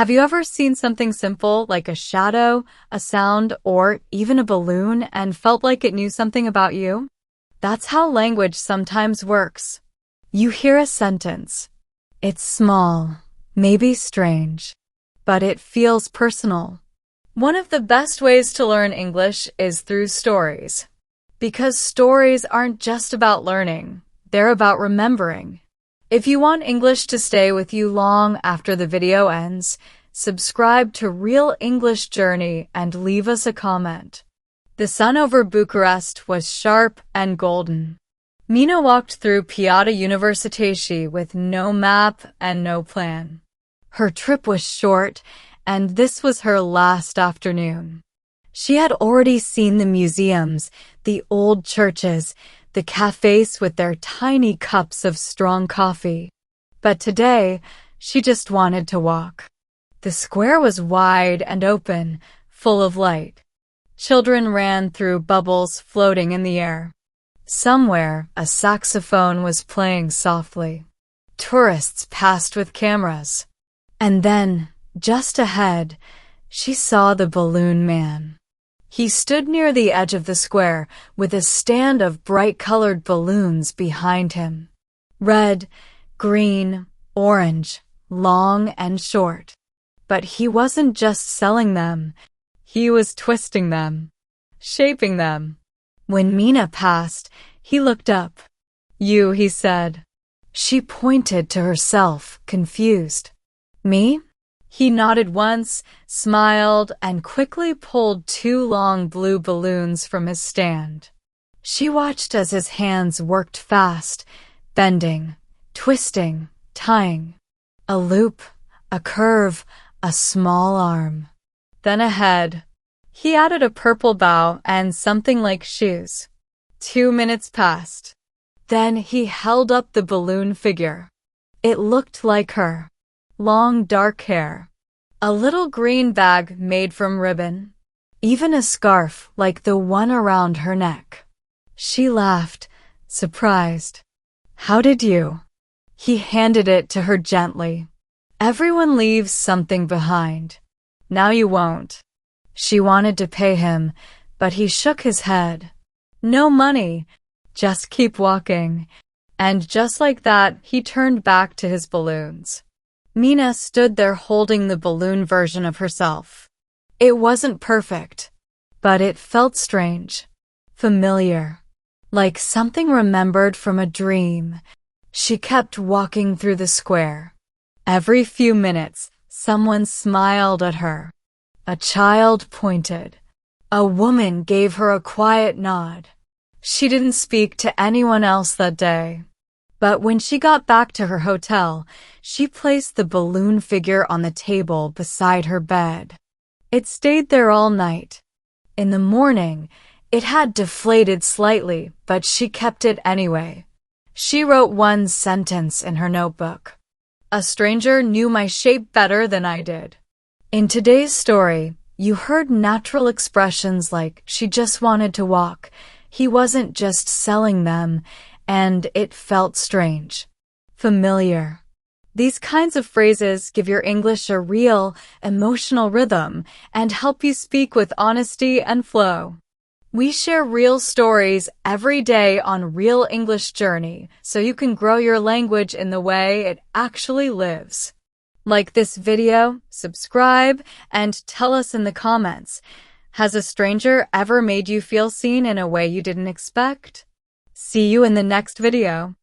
Have you ever seen something simple like a shadow, a sound, or even a balloon and felt like it knew something about you? That's how language sometimes works. You hear a sentence. It's small, maybe strange, but it feels personal. One of the best ways to learn English is through stories. Because stories aren't just about learning, they're about remembering. If you want English to stay with you long after the video ends, subscribe to Real English Journey and leave us a comment. The sun over Bucharest was sharp and golden. Mina walked through Piața Universității with no map and no plan. Her trip was short, and this was her last afternoon. She had already seen the museums, the old churches, the cafes with their tiny cups of strong coffee. But today, she just wanted to walk. The square was wide and open, full of light. Children ran through bubbles floating in the air. Somewhere, a saxophone was playing softly. Tourists passed with cameras. And then, just ahead, she saw the balloon man. He stood near the edge of the square with a stand of bright-colored balloons behind him. Red, green, orange, long and short. But he wasn't just selling them. He was twisting them, shaping them. When Mina passed, he looked up. "You," he said. She pointed to herself, confused. "Me?" He nodded once, smiled, and quickly pulled 2 long blue balloons from his stand. She watched as his hands worked fast, bending, twisting, tying. A loop, a curve, a small arm. Then ahead, he added a purple bow and something like shoes. 2 minutes passed. Then he held up the balloon figure. It looked like her. Long dark hair, a little green bag made from ribbon, even a scarf like the one around her neck. She laughed, surprised. "How did you?" He handed it to her gently. "Everyone leaves something behind. Now you won't." She wanted to pay him, but he shook his head. "No money, just keep walking." And just like that, he turned back to his balloons. Mina stood there holding the balloon version of herself. It wasn't perfect, but it felt strange, familiar, like something remembered from a dream. She kept walking through the square. Every few minutes, someone smiled at her. A child pointed. A woman gave her a quiet nod. She didn't speak to anyone else that day. But when she got back to her hotel, she placed the balloon figure on the table beside her bed. It stayed there all night. In the morning, it had deflated slightly, but she kept it anyway. She wrote one sentence in her notebook. "A stranger knew my shape better than I did." In today's story, you heard natural expressions like she just wanted to walk. He wasn't just selling them, and it felt strange, familiar. These kinds of phrases give your English a real, emotional rhythm and help you speak with honesty and flow. We share real stories every day on Real English Journey, so you can grow your language in the way it actually lives. Like this video, subscribe, and tell us in the comments, has a stranger ever made you feel seen in a way you didn't expect? See you in the next video.